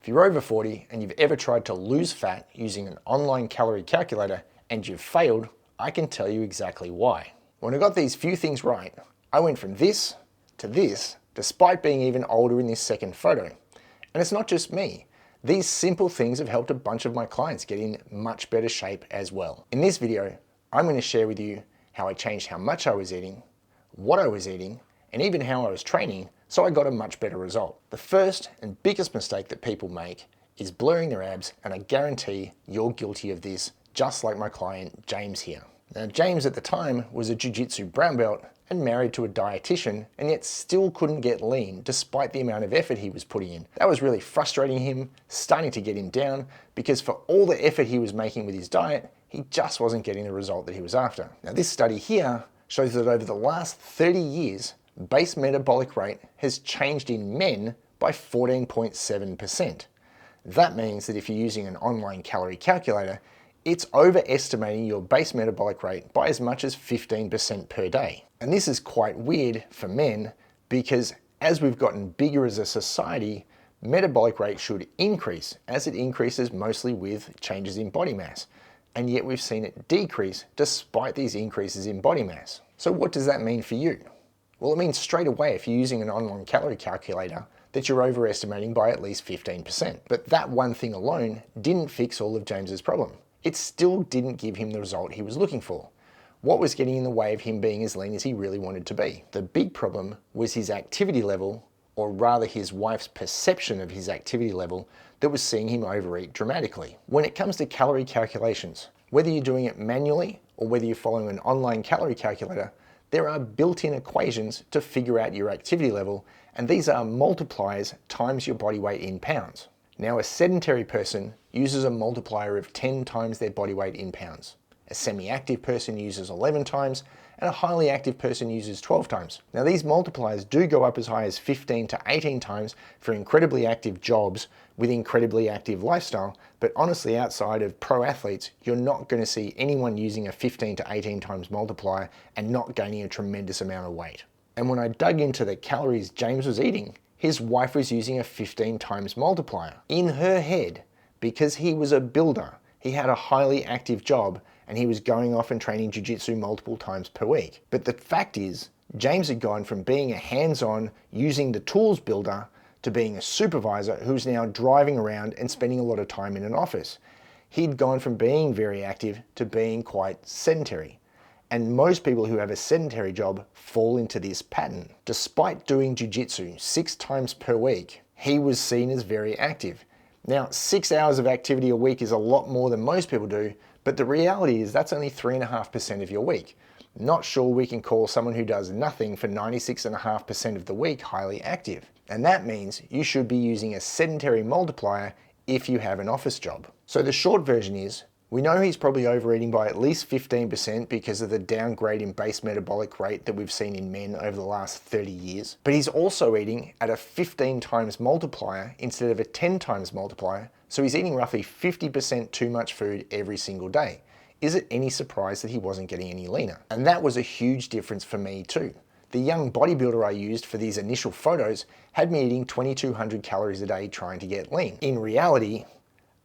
If you're over 40 and you've ever tried to lose fat using an online calorie calculator and you've failed, I can tell you exactly why. When I got these few things right, I went from this to this, despite being even older in this second photo. And it's not just me. These simple things have helped a bunch of my clients get in much better shape as well. In this video, I'm going to share with you how I changed how much I was eating, what I was eating, and even how I was training, so I got a much better result. The first and biggest mistake that people make is blurring their abs, and I guarantee you're guilty of this, just like my client James here. Now, James at the time was a jiu-jitsu brown belt and married to a dietitian, and yet still couldn't get lean despite the amount of effort he was putting in. That was really frustrating him, starting to get him down, because for all the effort he was making with his diet, he just wasn't getting the result that he was after. Now, this study here shows that over the last 30 years, base metabolic rate has changed in men by 14.7%. That means that if you're using an online calorie calculator, it's overestimating your base metabolic rate by as much as 15% per day. And this is quite weird for men because as we've gotten bigger as a society, metabolic rate should increase as it increases mostly with changes in body mass. And yet we've seen it decrease despite these increases in body mass. So what does that mean for you? Well, it means straight away if you're using an online calorie calculator that you're overestimating by at least 15%. But that one thing alone didn't fix all of James's problem. It still didn't give him the result he was looking for. What was getting in the way of him being as lean as he really wanted to be? The big problem was his activity level, or rather his wife's perception of his activity level, that was seeing him overeat dramatically. When it comes to calorie calculations, whether you're doing it manually or whether you're following an online calorie calculator, there are built-in equations to figure out your activity level, and these are multipliers times your body weight in pounds. Now, a sedentary person uses a multiplier of 10 times their body weight in pounds. A semi-active person uses 11 times, and a highly active person uses 12 times. Now, these multipliers do go up as high as 15 to 18 times for incredibly active jobs with incredibly active lifestyle, but honestly, outside of pro athletes, you're not going to see anyone using a 15 to 18 times multiplier and not gaining a tremendous amount of weight. And when I dug into the calories James was eating, his wife was using a 15 times multiplier. In her head, because he was a builder, he had a highly active job, and he was going off and training jiu-jitsu multiple times per week. But the fact is, James had gone from being a hands-on, using the tools builder, to being a supervisor who's now driving around and spending a lot of time in an office. He'd gone from being very active to being quite sedentary. And most people who have a sedentary job fall into this pattern. Despite doing jiu-jitsu 6 times per week, he was seen as very active. Now, 6 hours of activity a week is a lot more than most people do, but the reality is that's only 3.5% of your week. Not sure we can call someone who does nothing for 96.5% of the week highly active. And that means you should be using a sedentary multiplier if you have an office job. So the short version is, we know he's probably overeating by at least 15% because of the downgrade in base metabolic rate that we've seen in men over the last 30 years. But he's also eating at a 15 times multiplier instead of a 10 times multiplier, so he's eating roughly 50% too much food every single day. Is it any surprise that he wasn't getting any leaner? And that was a huge difference for me too. The young bodybuilder I used for these initial photos had me eating 2,200 calories a day trying to get lean. In reality,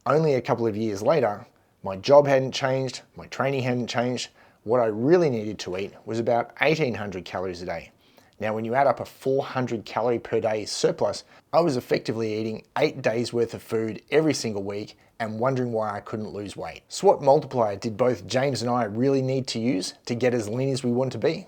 only a couple of years later, my job hadn't changed, my training hadn't changed. What I really needed to eat was about 1,800 calories a day. Now, when you add up a 400 calorie per day surplus, I was effectively eating 8 days worth of food every single week and wondering why I couldn't lose weight. So what multiplier did both James and I really need to use to get as lean as we want to be?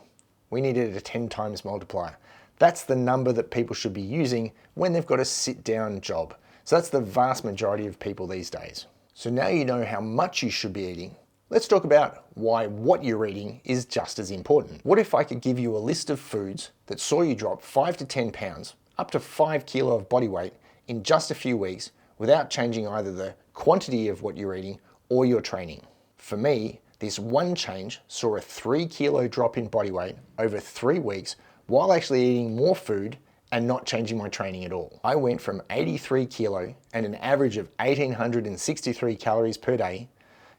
We needed a 10 times multiplier. That's the number that people should be using when they've got a sit-down job. So that's the vast majority of people these days. So now you know how much you should be eating. Let's talk about why what you're eating is just as important. What if I could give you a list of foods that saw you drop 5 to 10 pounds, up to 5 kilo of body weight in just a few weeks without changing either the quantity of what you're eating or your training? For me, this one change saw a 3 kilo drop in body weight over 3 weeks while actually eating more food and not changing my training at all. I went from 83 kilo and an average of 1,863 calories per day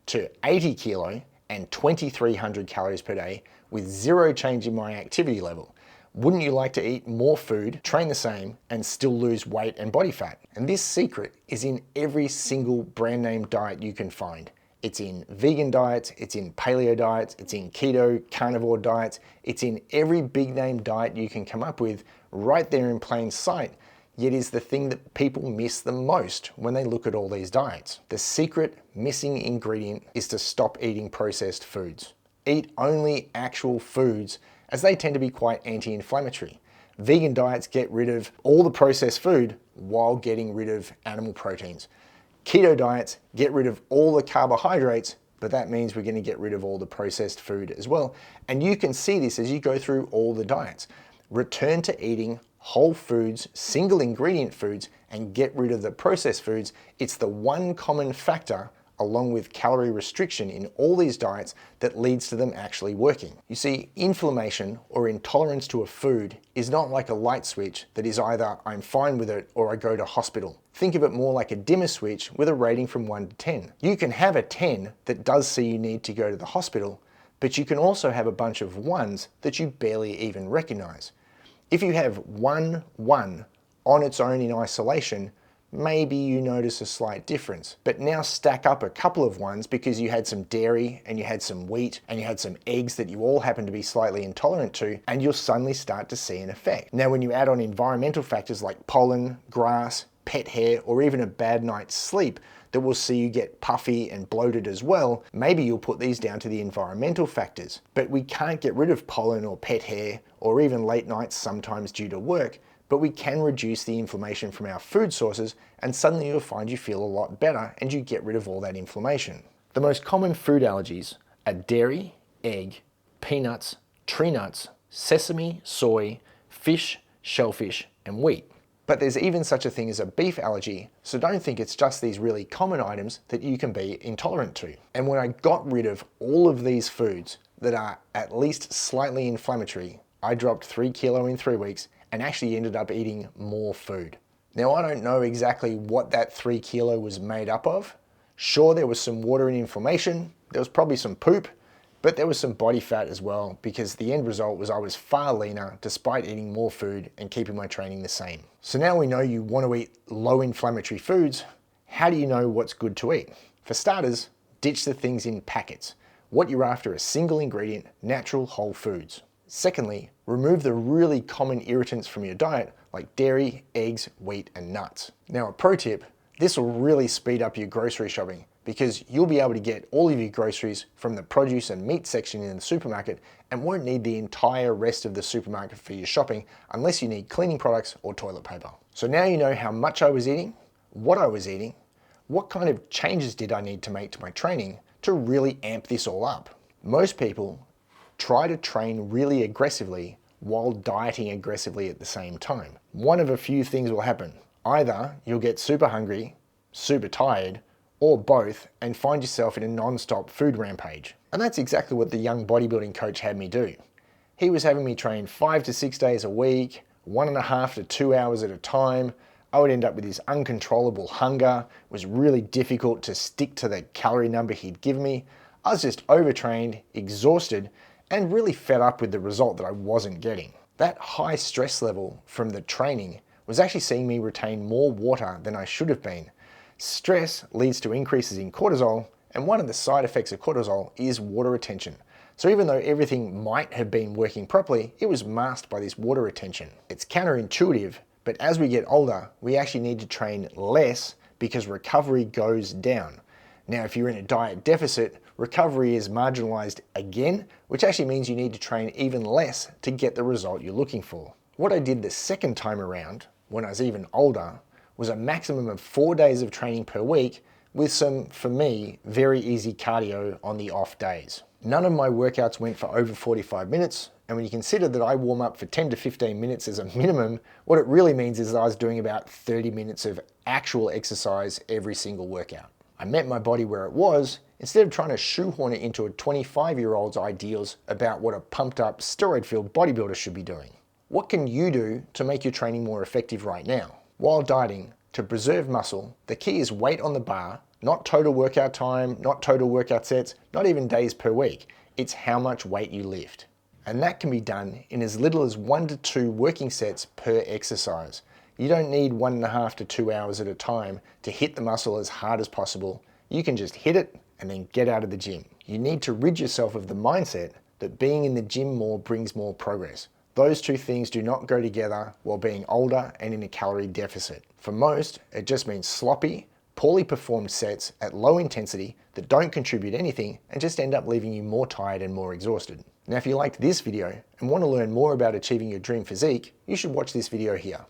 to 80 kilo and 2,300 calories per day with zero change in my activity level, Wouldn't you like to eat more food, train the same, and still lose weight and body fat? And this secret is in every single brand name diet you can find. It's in vegan diets, it's in paleo diets, it's in keto, carnivore diets, it's in every big name diet you can come up with right there in plain sight, yet is the thing that people miss the most when they look at all these diets. The secret missing ingredient is to stop eating processed foods. Eat only actual foods, as they tend to be quite anti-inflammatory. Vegan diets get rid of all the processed food while getting rid of animal proteins. Keto diets get rid of all the carbohydrates, but that means we're going to get rid of all the processed food as well. And you can see this as you go through all the diets. Return to eating whole foods, single ingredient foods, and get rid of the processed foods. It's the one common factor along with calorie restriction in all these diets that leads to them actually working. You see, inflammation or intolerance to a food is not like a light switch that is either I'm fine with it or I go to hospital. Think of it more like a dimmer switch with a rating from 1 to 10. You can have a 10 that does say you need to go to the hospital, but you can also have a bunch of 1s that you barely even recognize. If you have 1 1 on its own in isolation, maybe you notice a slight difference. But now stack up a couple of 1s because you had some dairy and you had some wheat and you had some eggs that you all happen to be slightly intolerant to, and you'll suddenly start to see an effect. Now, when you add on environmental factors like pollen, grass, pet hair, or even a bad night's sleep that will see you get puffy and bloated as well, maybe you'll put these down to the environmental factors. But we can't get rid of pollen or pet hair or even late nights sometimes due to work, but we can reduce the inflammation from our food sources, and suddenly you'll find you feel a lot better and you get rid of all that inflammation. The most common food allergies are dairy, egg, peanuts, tree nuts, sesame, soy, fish, shellfish, and wheat. But there's even such a thing as a beef allergy, so don't think it's just these really common items that you can be intolerant to. And when I got rid of all of these foods that are at least slightly inflammatory, I dropped 3 kilos in 3 weeks and actually ended up eating more food. Now, I don't know exactly what that 3 kilo was made up of. Sure, there was some water and inflammation, there was probably some poop, but there was some body fat as well, because the end result was I was far leaner despite eating more food and keeping my training the same. So now we know you want to eat low inflammatory foods. How do you know what's good to eat? For starters, ditch the things in packets. What you're after is single ingredient, natural whole foods. Secondly, remove the really common irritants from your diet like dairy, eggs, wheat, and nuts. Now, a pro tip, this will really speed up your grocery shopping because you'll be able to get all of your groceries from the produce and meat section in the supermarket and won't need the entire rest of the supermarket for your shopping unless you need cleaning products or toilet paper. So now you know how much I was eating, what I was eating, what kind of changes did I need to make to my training to really amp this all up. Most people try to train really aggressively while dieting aggressively at the same time. One of a few things will happen. Either you'll get super hungry, super tired, or both, and find yourself in a non-stop food rampage. And that's exactly what the young bodybuilding coach had me do. He was having me train 5 to 6 days a week, 1.5 to 2 hours at a time. I would end up with this uncontrollable hunger. It was really difficult to stick to the calorie number he'd given me. I was just overtrained, exhausted, and really fed up with the result that I wasn't getting. That high stress level from the training was actually seeing me retain more water than I should have been. Stress leads to increases in cortisol, and one of the side effects of cortisol is water retention. So even though everything might have been working properly, it was masked by this water retention. It's counterintuitive, but as we get older, we actually need to train less because recovery goes down. Now, if you're in a diet deficit, recovery is marginalized again, which actually means you need to train even less to get the result you're looking for. What I did the second time around, when I was even older, was a maximum of 4 days of training per week with some, for me, very easy cardio on the off days. None of my workouts went for over 45 minutes, and when you consider that I warm up for 10 to 15 minutes as a minimum, what it really means is that I was doing about 30 minutes of actual exercise every single workout. I met my body where it was, instead of trying to shoehorn it into a 25-year-old's ideals about what a pumped-up, steroid-filled bodybuilder should be doing. What can you do to make your training more effective right now? While dieting, to preserve muscle, the key is weight on the bar, not total workout time, not total workout sets, not even days per week. It's how much weight you lift. And that can be done in as little as 1 to 2 working sets per exercise. You don't need 1.5 to 2 hours at a time to hit the muscle as hard as possible. You can just hit it and then get out of the gym. You need to rid yourself of the mindset that being in the gym more brings more progress. Those two things do not go together while being older and in a calorie deficit. For most, it just means sloppy, poorly performed sets at low intensity that don't contribute anything and just end up leaving you more tired and more exhausted. Now, if you liked this video and want to learn more about achieving your dream physique, you should watch this video here.